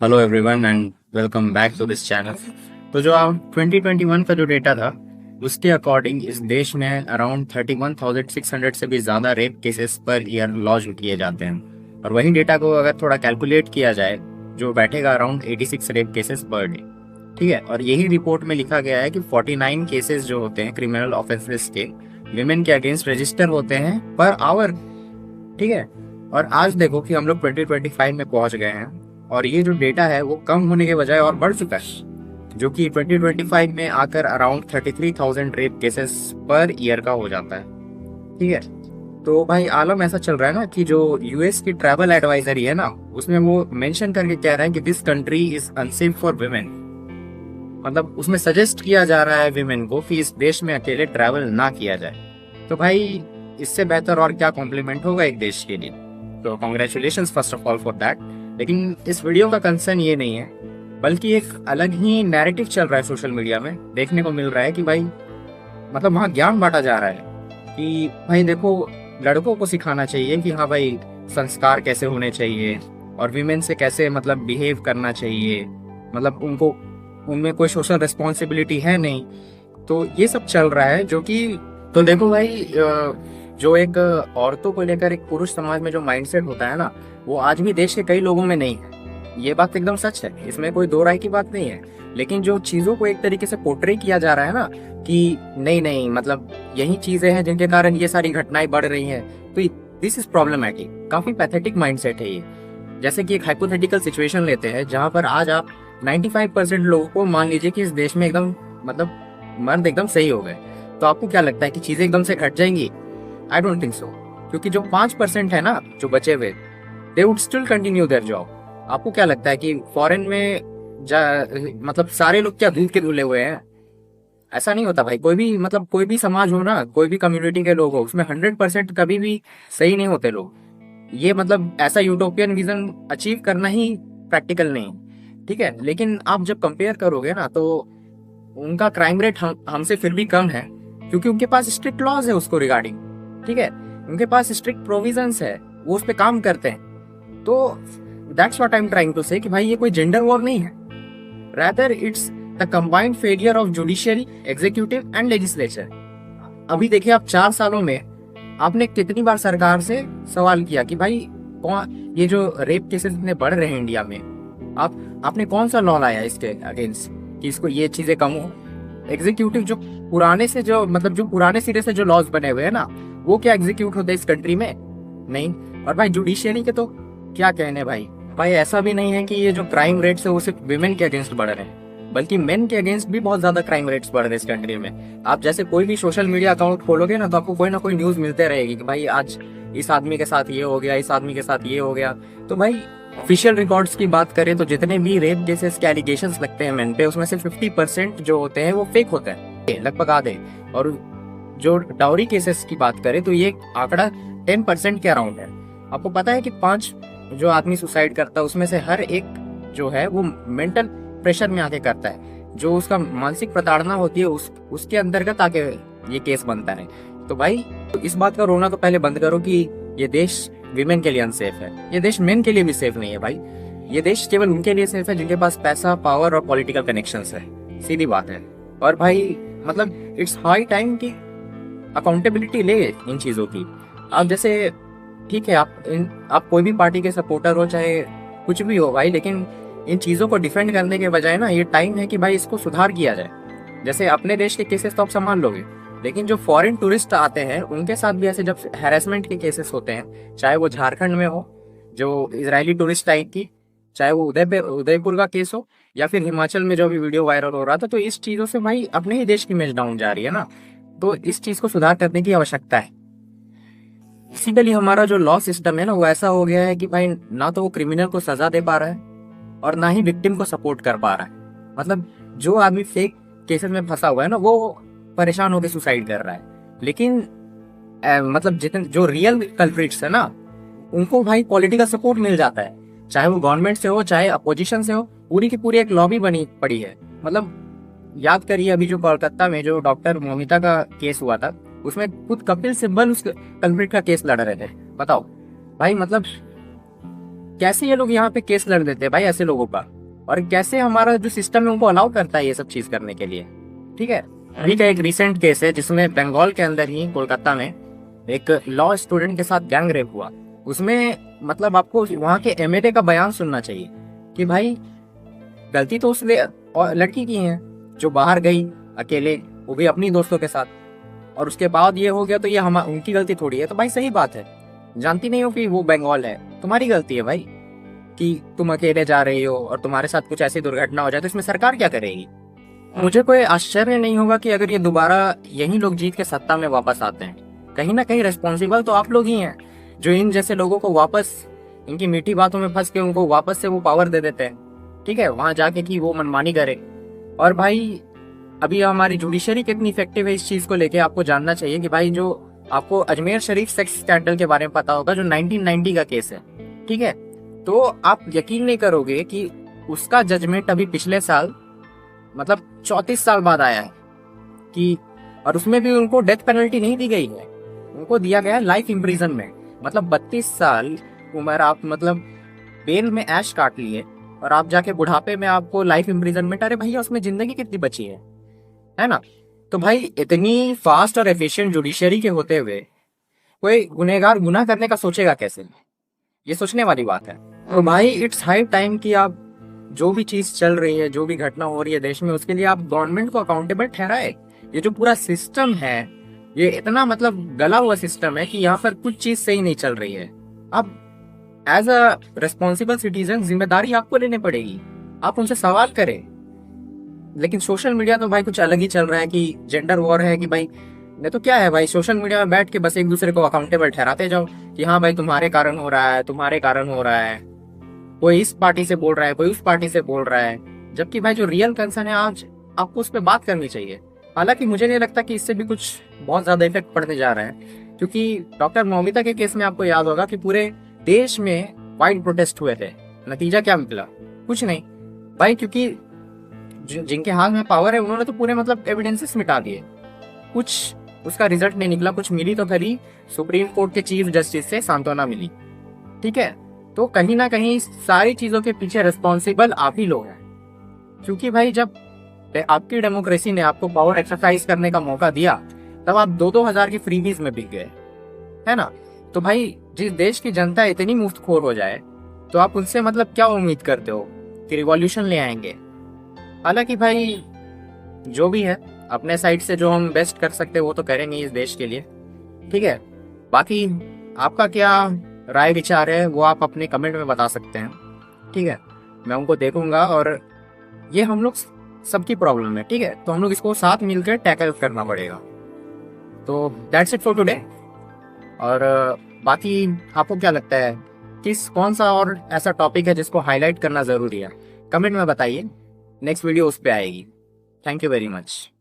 Hello everyone and welcome back to this channel. तो जो आप 2021 का जो डेटा था उसके अकॉर्डिंग इस देश में अराउंड 31,600 से भी ज़्यादा rape cases per year launch किए जाते हैं। और वही डेटा को अगर थोड़ा कैलकुलेट किया जाए जो बैठेगा around 86 rape cases per day. ठीक है, और यही रिपोर्ट में लिखा गया है कि 49 केसेस जो होते हैं क्रिमिनल ऑफेंसेस के विमेन के अगेंस्ट रजिस्टर होते हैं पर आवर। ठीक है, और आज देखो कि हम लोग 2025 में पहुंच गए हैं और ये जो डेटा है वो कम होने के बजाय और बढ़ चुका है, जो कि 2025 में आकर around 33,000 rape cases per year का हो जाता है। ठीक है, तो भाई आलम ऐसा चल रहा है ना कि जो यूएस की ट्रैवल एडवाइजरी है ना उसमें वो मेंशन करके कह रहा है कि this country is unsafe for women. मतलब उसमें सजेस्ट किया जा रहा है विमेन को कि इस देश में अकेले ट्रैवल ना किया जाए। तो भाई इससे बेहतर और क्या कॉम्प्लीमेंट होगा एक देश के लिए। तो congratulation first of all for that. लेकिन इस वीडियो का कंसर्न ये नहीं है, बल्कि एक अलग ही नैरेटिव चल रहा है सोशल मीडिया में, देखने को मिल रहा है कि भाई मतलब वहाँ ज्ञान बांटा जा रहा है कि भाई देखो लड़कों को सिखाना चाहिए कि हाँ भाई संस्कार कैसे होने चाहिए और विमेन से कैसे मतलब बिहेव करना चाहिए, मतलब उनको उनमें कोई सोशल रिस्पॉन्सिबिलिटी है नहीं। तो ये सब चल रहा है जो कि तो देखो भाई जो एक औरतों को लेकर एक पुरुष समाज में जो माइंडसेट होता है ना वो आज भी देश के कई लोगों में नहीं है। ये बात एकदम सच है, इसमें कोई दो राय की बात नहीं है। लेकिन जो चीजों को एक तरीके से पोर्ट्रे किया जा रहा है ना कि नहीं नहीं मतलब यही चीजें हैं जिनके कारण ये सारी घटनाएं बढ़ रही हैं, तो दिस इज प्रॉब्लमैटिक। काफी पैथेटिक माइंडसेट है ये। जैसे कि एक हाइपोथेटिकल सिचुएशन लेते हैं जहां पर आज आप 95% लोगों को मान लीजिए कि इस देश में एकदम मतलब मर्द एकदम सही हो गए, तो आपको क्या लगता है कि चीजें एकदम से घट जाएंगी? आई डोंट थिंक सो, क्योंकि जो 5% है ना जो बचे हुए they would still continue their job. आपको क्या लगता है कि फॉरेन में मतलब सारे लोग क्या दूध के धुले हुए हैं? ऐसा नहीं होता भाई। कोई भी मतलब कोई भी समाज हो ना, कोई भी कम्युनिटी के लोग हो, उसमें 100% कभी भी सही नहीं होते लोग। ये मतलब ऐसा यूटोपियन विजन अचीव करना ही प्रैक्टिकल नहीं। ठीक है, लेकिन आप जब कंपेयर करोगे ना तो उनका क्राइम रेट हमसे फिर भी कम है, क्योंकि उनके पास स्ट्रिक्ट लॉज है उसको रिगार्डिंग। ठीक है, उनके पास स्ट्रिक्ट प्रोविजंस है, वो उस पर काम करते हैं। तो that's what I am trying to say कि भाई ये कोई जेंडर वॉर नहीं है, rather it's the combined failure of judiciary, executive and legislature. अभी देखिए आप 4 सालों में आपने कितनी बार सरकार से सवाल किया कि भाई कौन ये जो रेप केसेस इतने बढ़ रहे हैं इंडिया में, आपने कौन सा लॉ लाया इसके अगेंस्ट कि इसको ये चीजें कम हो? एग्जीक्यूटिव जो पुराने सिरे से जो लॉज बने हुए हैं ना वो क्या एग्जीक्यूट होते इस कंट्री में? नहीं। और भाई जुडिशियरी के तो क्या कहने भाई। भाई ऐसा भी नहीं है कि ये जो क्राइम रेट्स है वो सिर्फ विमेन के अगेंस्ट बढ़ रहे हैं, बल्कि मेन के अगेंस्ट भी बहुत ज्यादा क्राइम रेट्स बढ़ रहे हैं इस कंट्री में। आप जैसे कोई भी सोशल मीडिया अकाउंट खोलोगे ना तो आपको कोई ना कोई न्यूज मिलते रहेगी कि भाई आज इस आदमी के साथ ये हो गया, इस आदमी के साथ ये हो गया। तो भाई ऑफिशियल रिकॉर्ड्स की बात करें तो जितने भी रेप केसेस के एलिगेशंस लगते हैं मेन पे, उसमें से 50% जो होते हैं वो फेक होते हैं लगभग आधे। और जो डाउरी केसेस की बात करें तो ये आंकड़ा 10% के अराउंड है। आपको पता है कि 5 जो आदमी सुसाइड करता है उसमें से हर एक जो है वो मेंटल प्रेशर में आके करता है, जो उसका मानसिक प्रताड़ना होती है उसके अंतर्गत आके ये केस बनता है। तो भाई तो इस बात का रोना तो पहले बंद करो कि ये देश विमेन के लिए अनसेफ है। ये देश मेन के लिए भी सेफ नहीं है भाई। ये देश केवल उनके लिए सेफ है जिनके पास पैसा, पावर और पॉलिटिकल कनेक्शंस है, सीधी बात है। और भाई मतलब इट्स हाई टाइम की अकाउंटेबिलिटी ले इन चीजों की। आप जैसे ठीक है आप कोई भी पार्टी के सपोर्टर हो चाहे कुछ भी हो भाई, लेकिन इन चीजों को डिफेंड करने के बजाय ना ये टाइम है कि भाई इसको सुधार किया जाए। जैसे अपने देश के केसेस तो आप संभाल लोगे, लेकिन जो फॉरेन टूरिस्ट आते हैं उनके साथ भी ऐसे जब हैरेसमेंट के केसेस होते हैं, चाहे वो झारखंड में हो जो इजरायली टूरिस्ट आई की, चाहे वो उदयपुर का केस हो, या फिर हिमाचल में जो भी वीडियो वायरल हो रहा था, तो इस चीजों से भाई अपने ही देश की इमेज डाउन जा रही है ना। तो इस चीज को सुधार करने की आवश्यकता है। बेसिकली हमारा जो लॉ सिस्टम है ना वो ऐसा हो गया है कि भाई ना तो वो क्रिमिनल को सजा दे पा रहा है और ना ही विक्टिम को सपोर्ट कर पा रहा है। मतलब जो आदमी फेक केसेस में फंसा हुआ है ना वो परेशान होकर सुसाइड कर रहा है, लेकिन मतलब जितने जो रियल कल्प्रिट्स है ना उनको भाई पॉलिटिकल सपोर्ट मिल जाता है, चाहे वो गवर्नमेंट से हो चाहे अपोजिशन से हो। पूरी की पूरी एक लॉबी बनी पड़ी है। मतलब याद करिए अभी जो कोलकाता में जो डॉक्टर मोमिता का केस हुआ था उसमें खुद कपिल सिब्बल उस कल्प्रिट का केस लड़ रहे थे। बताओ भाई मतलब कैसे ये लोग यहाँ पे केस लड़ देते हैं भाई ऐसे लोगों का, और कैसे हमारा जो सिस्टम है उनको अलाउ करता है ये सब चीज करने के लिए। ठीक है, अभी का एक रिसेंट केस है जिसमें बंगाल के अंदर ही कोलकाता में एक लॉ स्टूडेंट के साथ गैंग रेप हुआ। उसमें मतलब आपको वहाँ के एमएलए का बयान सुनना चाहिए कि भाई गलती तो उस लड़की की है जो बाहर गई अकेले, वो भी अपनी दोस्तों के साथ, और उसके बाद ये हो गया तो ये उनकी गलती थोड़ी है। तो भाई सही बात है, जानती नहीं हो कि वो बंगाल है, तुम्हारी गलती है भाई कि तुम अकेले जा रही हो और तुम्हारे साथ कुछ ऐसी दुर्घटना हो जाए तो इसमें सरकार क्या करेगी। मुझे कोई आश्चर्य नहीं होगा कि अगर ये दोबारा यही लोग जीत के सत्ता में वापस आते हैं। कहीं ना कहीं रेस्पॉन्सिबल तो आप लोग ही हैं जो इन जैसे लोगों को वापस इनकी मीठी बातों में फंस के उनको वापस से वो पावर दे देते हैं। ठीक है, वहां जाके कि वो मनमानी करे। और भाई अभी हमारी जुडिशरी कितनी इफेक्टिव है इस चीज को लेके आपको जानना चाहिए कि भाई जो आपको अजमेर शरीफ सेक्स स्कैंडल के बारे में पता होगा जो 1990 का केस है। ठीक है, तो आप यकीन नहीं करोगे कि उसका जजमेंट अभी पिछले साल मतलब 34 साल बाद आया है कि, और उसमें भी उनको डेथ पेनल्टी नहीं दी गई है, उनको दिया गया लाइफ इम्प्रिजनमेंट। मतलब 32 साल उम्र आप मतलब बेल में ऐश काट लिए और आप जाके बुढ़ापे में आपको लाइफ इम्प्रिजनमेंट। अरे भैया उसमें जिंदगी कितनी बची है ना। तो भाई इतनी फास्ट और एफिशिएंट जुडिशरी के होते हुए कोई गुनहगार गुनाह करने का सोचेगा कैसे, ये सोचने वाली बात है। तो भाई इट्स हाई टाइम कि आप जो भी चीज चल रही है, जो भी घटना हो रही है देश में, उसके लिए आप गवर्नमेंट को अकाउंटेबल ठहराए। ये जो पूरा सिस्टम है ये इतना मतलब गला हुआ सिस्टम है कि यहाँ पर कुछ चीज सही नहीं चल रही है। अब एज अ रेस्पॉन्सिबल सिटीजन जिम्मेदारी आपको लेनी पड़ेगी, आप उनसे सवाल करें। लेकिन सोशल मीडिया तो भाई कुछ अलग ही चल रहा है कि जेंडर वॉर है कि भाई नहीं तो क्या है भाई, सोशल मीडिया में बैठ के बस एक दूसरे को अकाउंटेबल ठहराते जाओ कि हाँ भाई तुम्हारे कारण हो रहा है, तुम्हारे कारण हो रहा है। कोई इस पार्टी से बोल रहा है, कोई उस पार्टी से बोल रहा है, जबकि भाई जो रियल कंसर्न है आज आपको उस पर बात करनी चाहिए। हालांकि मुझे नहीं लगता कि इससे भी कुछ बहुत ज्यादा इफेक्ट पड़ने जा रहा है, क्योंकि डॉक्टर मौमिता के केस में आपको याद होगा कि पूरे देश में वाइड प्रोटेस्ट हुए थे। नतीजा क्या निकला? कुछ नहीं भाई, क्योंकि जिनके हाथ में पावर है उन्होंने तो पूरे मतलब एविडेंसेस मिटा दिए, कुछ उसका रिजल्ट नहीं निकला। कुछ मिली तो खरी सुप्रीम कोर्ट के चीफ जस्टिस से सांत्वना मिली। ठीक है, तो कहीं ना कहीं सारी चीजों के पीछे रिस्पॉन्सिबल आप ही लोग हैं, क्योंकि भाई जब आपकी डेमोक्रेसी ने आपको पावर एक्सरसाइज करने का मौका दिया तब आप 2-2 हजार की फ्रीबीज में बिक गए, है ना। तो भाई जिस देश की जनता इतनी मुफ्तखोर हो जाए तो आप उनसे मतलब क्या उम्मीद करते हो कि रिवॉल्यूशन ले आएंगे। हालांकि भाई जो भी है अपने साइड से जो हम बेस्ट कर सकते हैं वो तो करेंगे इस देश के लिए। ठीक है, बाकी आपका क्या राय विचार है वो आप अपने कमेंट में बता सकते हैं। ठीक है, मैं उनको देखूंगा और ये हम लोग सबकी प्रॉब्लम है। ठीक है, तो हम लोग इसको साथ मिलकर टैकल करना पड़ेगा। तो दैट्स इट फॉर टुडे। और बाकी आपको क्या लगता है कौन सा और ऐसा टॉपिक है जिसको हाईलाइट करना जरूरी है, कमेंट में बताइए। नेक्स्ट वीडियो उस पर आएगी। Thank you very much.